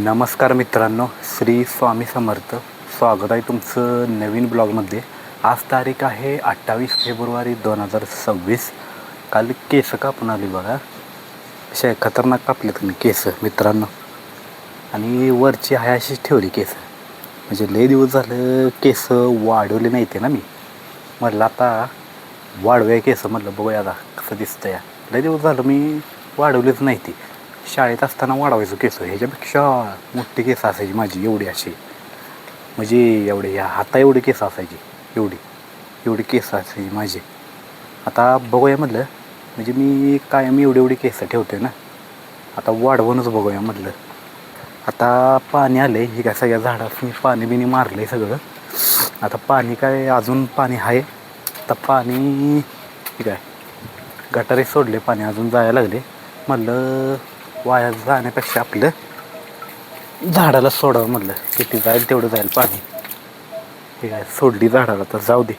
नमस्कार मित्रांनो, श्री स्वामी समर्थ. स्वागत आहे तुमचं नवीन ब्लॉगमध्ये. आज तारीख आहे 28 फेब्रुवारी 2026. काल केस कापून आली बघा. अशा खतरनाक कापले तुम्ही केस मित्रांनो. आणि वरची आहे अशीच ठेवली केस. म्हणजे लय दिवस झालं केस वाढवले नाही ते ना मी. म्हटलं आता वाढवूया केस. म्हटलं बघूया आता कसं दिसतं या. लय दिवस झालं मी वाढवलीच नाही ती. शाळेत असताना वाढवायचो केस. ह्याच्यापेक्षा मोठी केस असायची माझी, एवढी अशी. म्हणजे एवढे या हाता एवढी केस असायची. एवढी केस असायची माझी. आता बघूया म्हटलं. म्हणजे मी कायम एवढी केस ठेवतोय ना. आता वाढवूनच बघूया म्हटलं. आता पाणी आलं आहे. ही काय सगळ्या झाडांनी पाणी बिणी मारलं आहे सगळं. आता पाणी काय अजून पाणी आहे. आता पाणी ठीक आहे, गटारीत सोडले पाणी, अजून जायला लागले. म्हटलं वाया जाण्यापेक्षा आपलं झाडाला सोडावं म्हटलं. किती जाईल तेवढं जाईल पाणी. ठीक आहे, सोडली झाडाला तर जाऊ दे.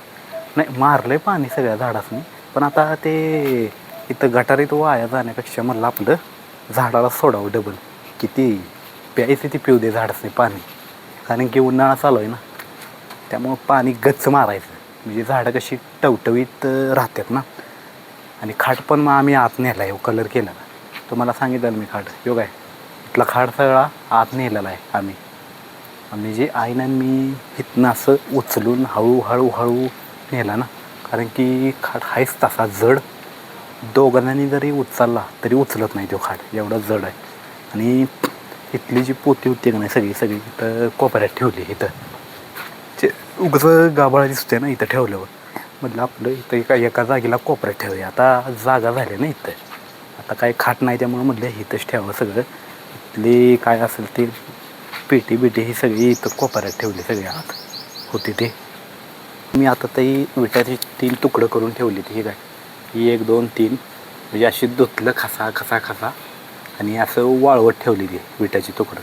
नाही, मारलं आहे पाणी सगळ्या झाडांनी. पण आता ते इथं गटारीत वाया जाण्यापेक्षा म्हटलं आपलं झाडाला सोडावं डबल. किती प्यायचं ती पिऊ दे झाडासनी पाणी. कारण की उन्हाळा चालू आहे ना, त्यामुळं पाणी गच्च मारायचं. म्हणजे झाडं कशी टवटवीत राहतात ना. आणि खाट पण मग आम्ही आत नेला आहे, कलर केला. तुम्हाला सांगितलं मी खाट योग आहे. इथला खाट सगळा आत नेलेला आहे आम्ही. म्हणजे आईनं मी इथनं असं उचलून हळूहळू नेला ना. कारण की खाट आहेच तसा जड. दोघांनी जरी उचलला तरी उचलत नाही तो खाट, एवढा जड आहे. आणि इथली जी पोती होती का नाही सगळी इथं कोपऱ्यात ठेवली. इथं उगाच गाभाळा दिसते ना इथं ठेवल्यावर. म्हटलं आपलं इथं एका जागेला कोपऱ्यात ठेवूया. आता जागा झाली ना इथं. आता काही खाट नाही, त्यामुळं म्हटलं इथंच ठेवावं सगळं. इथली काय असेल ते पेटी ही सगळी इथं कोपऱ्यात ठेवली. सगळी आत होती ते. मी आता ती विटाची 3 तुकडं करून ठेवली ती. हे काय 1 2 3 म्हणजे अशी धुतलं खसा आणि असं वाळवत ठेवली ती विटाची तुकडं.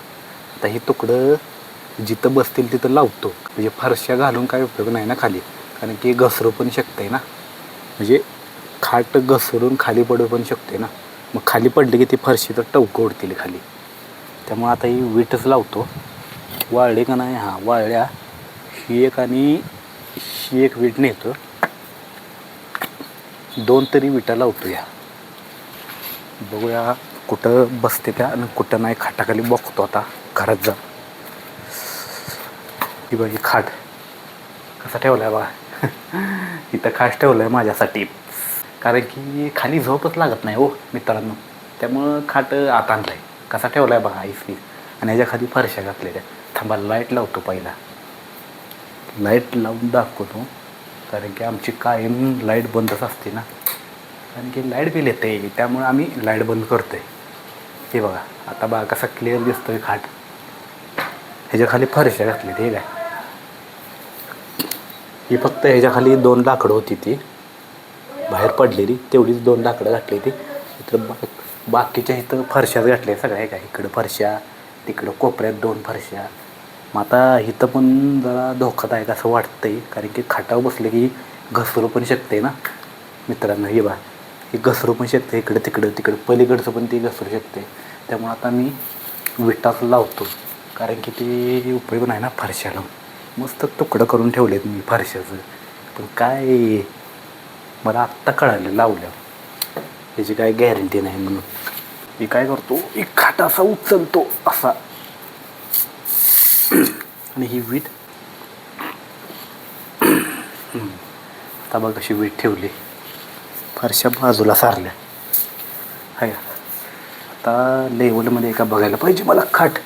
आता ही तुकडं जिथं बसतील तिथं लावतो. म्हणजे फरशा घालून काय उपयोग नाही ना खाली. कारण की घसरू पण शकते ना. म्हणजे खाट घसरून खाली पडू पण शकते ना. मग खाली पडले की ती फरशी तर टवकं उडतील खाली. त्यामुळे आता ही वीटच लावतो. वाळली का नाही, हां वाळल्या. ही एक आणि ही एक वीट नेतो. 2 तरी विटा लावतो या. बघूया कुठं बसते त्या आणि कुठं नाही. खाटाखाली बघतो आता घरात जा. ही बघ, ही खाट कसा ठेवला आहे बघा. इथं खास ठेवलं आहे माझ्यासाठी. कारण की खाली झोपच लागत नाही हो मित्रांनो. त्यामुळं खाट आत आणलं आहे. कसा ठेवला आहे बघा आईस्की. आणि ह्याच्या खाली फरशा घातलेल्या. थांबा लाईट लावतो पहिला. लाईट लावून दाखवतो. कारण की आमची कायम लाईट बंदच असते ना. कारण की लाईट बिल येते, त्यामुळं आम्ही लाईट बंद करतो आहे. हे बघा आता बघा कसा क्लिअर दिसतोय खाट. ह्याच्या खाली फरशा घातली ते काय. ही फक्त ह्याच्या खाली 2 लाकडं होती ती बाहेर पडलेली. तेवढीच 2 लाकडं घातली ती. इथं बाकीच्या इथं फरशाच घातल्या सगळ्या. काय इकडं फरशा, तिकडं कोपऱ्यात 2 फरशा. मग आता इथं पण जरा धोकादायक असं वाटतंय. कारण की खाटावर बसले की घसरू पण शकते ना मित्रांनो. हे बा, हे घसरू पण शकते. इकडं तिकडं पलीकडचं पण ते घसरू शकते. त्यामुळे आता मी विटाच लावतो. कारण की ते उपयोग नाही ना फरशा लावून. मस्त तुकडं करून ठेवलेत मी फरशाचं. पण काय मला आत्ता कळालं लावलं त्याची काय गॅरंटी नाही म्हणून. मी काय करतो, एक खाट असा उचलतो असा. आणि ही वीट आता बघ कशी वीट ठेवली. फरशा बाजूला सारल्या आहे. आता लेवलमध्ये का बघायला पाहिजे मला खाट.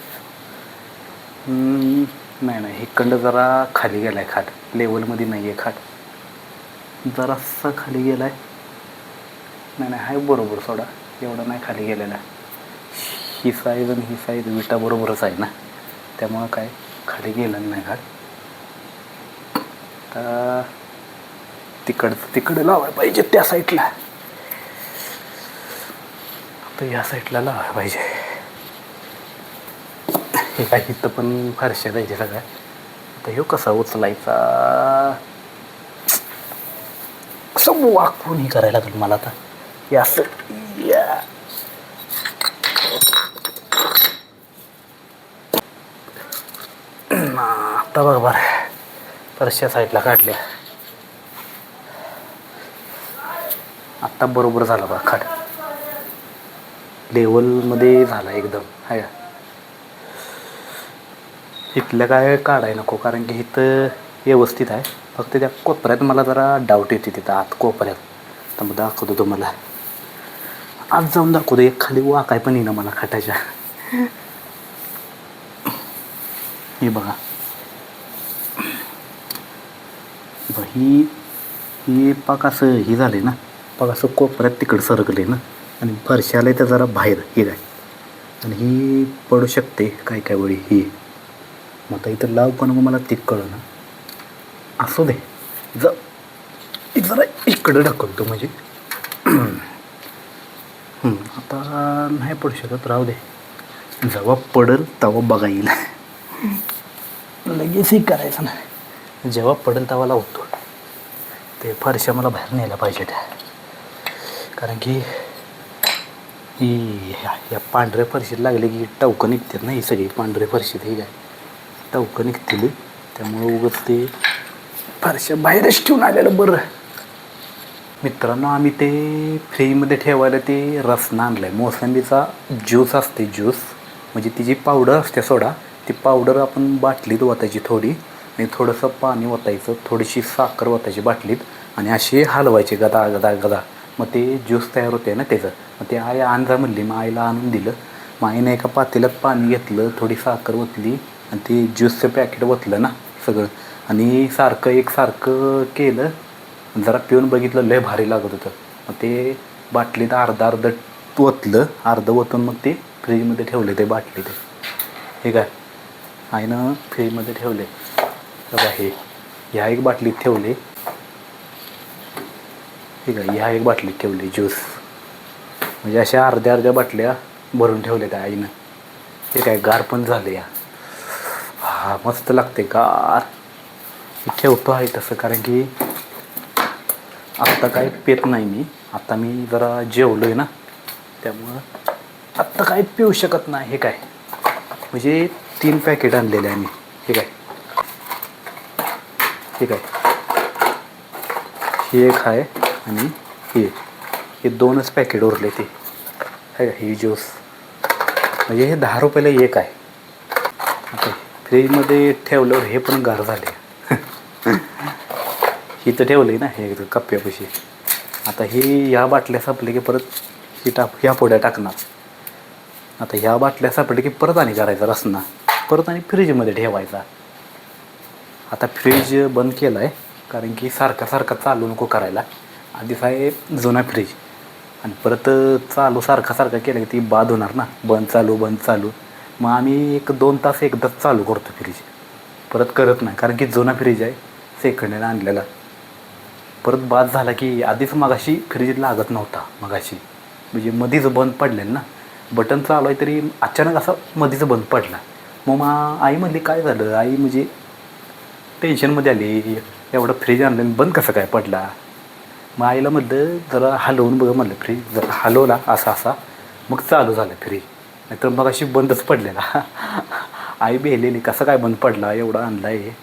नाही इकडं जरा खाली गेला आहे खाट. लेवलमध्ये नाही आहे खाट. जरासा खाली गेला आहे. नाही आहे बरोबर सोडा. एवढा नाही खाली गेलेला. ही साईज आणि ही साईज विटा बरोबरच आहे ना. त्यामुळं काय खाली गेलं नाही खाट. आता तिकडं लावायला पाहिजे त्या साईडला. आता या साईडला लावायला पाहिजे. हे काय इथं पण फरशा द्यायचे सगळ्या. आता ह्यो कसा उचलायचा, कसं वाकून हे करायला लागेल मला आता. हे असं. आता बरोबर परश्या साईडला काढल्या. आत्ता बरोबर झाला बा खाट. लेवलमध्ये झाला एकदम आहे का. इथलं काय काढाय नको कारण की इथं व्यवस्थित आहे. फक्त त्या कोपऱ्यात मला जरा डाऊट येते तिथं आत कोपऱ्यात. तर मग दाखवतो तुम्हाला. आज जाऊन दाखवतो. एक खाली वाकाय पण येईना मला खाटाच्या. हे बघा ही पाक असं ही झाले ना. पाक असं कोपऱ्यात तिकडं सरकले ना. आणि फरशी आले तर जरा बाहेर हे काय. आणि ही पडू शकते काय काय वेळी ही. मग आता इथं लाव पण मला ती कळलं ना. असू दे जरा इकडं ढकलतो म्हणजे. आता नाही पडू शकत. राहू दे. जेव्हा पडेल तेव्हा बघा येईल. लगेचही करायचं नाही. जेव्हा पडेल तेव्हा लावतो. ते फरशा मला बाहेर न्यायला पाहिजे त्या. कारण की ही या पांढऱ्या फरशीत लागले की टवकं निघतात ना. ही सगळी पांढऱ्या फरशीत ही काय टवकं निघतील. त्यामुळं उगाच ते फरशा बाहेरच ठेवून आलेलं बरं. मित्रांनो आम्ही ते फ्रीजमध्ये ठेवायला ते रसना आणलं आहे. मोसंबीचा ज्यूस असते. ज्यूस म्हणजे ती जी पावडर असते सोडा. ती पावडर आपण बाटलीत ओतायची थोडी. आणि थोडंसं पाणी ओतायचं. थोडीशी साखर ओतायची बाटलीत. आणि अशी हलवायची गदा गदा गदा. मग ते ज्यूस तयार होते ना त्याचं. मग ते आई आणजा म्हणली. मग आईला आणून दिलं. मग आईने एका पातेल्यात पाणी घेतलं. थोडी साखर ओतली. आणि ते ज्यूसचं पॅकेट ओतलं ना सगळं. आणि एकसारखं केलं. जरा पिऊन बघितलं. लय भारी लागत होतं. मग ते बाटलीत अर्ध ओतलं. अर्ध ओतून मग ते फ्रीजमध्ये ठेवले ते बाटलीत. हे काय आईनं फ्रीजमध्ये ठेवले. बघा ह्या एक बाटलीत ठेवले. ठीक आहे. ह्या एक बाटलीत ठेवले ज्यूस. म्हणजे अशा अर्ध्या बाटल्या भरून ठेवल्या त्या आईनं. हे काय गार पण झाले या. हा मस्त लागते गार. ठेवतो आहे तसं कारण की आत्ता काय पेत नाही मी. आता मी जरा जेवलो आहे ना. त्यामुळं आत्ता काय पिऊ शकत नाही. हे काय म्हणजे 3 पॅकेट आणलेले आम्ही. हे काय हे एक आहे आणि हे 2च पॅकेट उरले ते आहे का. ही ज्यूस म्हणजे हे 10 रुपयाला एक आहे. आता फ्रीजमध्ये ठेवल्यावर हे पण गार झाले. ही तर ठेवली ना हे कप्प्यापाशी. आता ही ह्या बाटल्या संपले की परत ह्या पोड्या टाकणार. आता ह्या बाटल्या सापडले की परत आणि करायचा रसना. परत आणि फ्रीजमध्ये ठेवायचा. आता फ्रीज बंद केला आहे कारण की सारखा चालू नको करायला. आधीच आहे जुना फ्रीज. आणि परत सारखा केला की ती बाद होणार ना. बंद चालू. मग आम्ही 1-2 तास एकदाच चालू करतो फ्रीज. परत करत नाही कारण की जुना फ्रीज आहे सेकंड हँड आणलेला. परत बाद झाला की आधीच मगाशी फ्रीज लागत नव्हता. मगाशी म्हणजे मधीच बंद पडलेलं ना. बटन चालू आहे तरी अचानक असा मधीच बंद पडला. मग आई म्हणली काय झालं. आई म्हणजे टेन्शनमध्ये आली. एवढं फ्रीज आणलं बंद कसं काय पडला. मग आईला म्हटलं जरा हलवून बघ म्हणलं फ्रीज. जरा हलवला असा मग चालू झालं फ्रीज. नाहीतर मग अशी बंदच पडलेला. आई बेलेली कसं काय बंद पडला एवढा आणला आहे.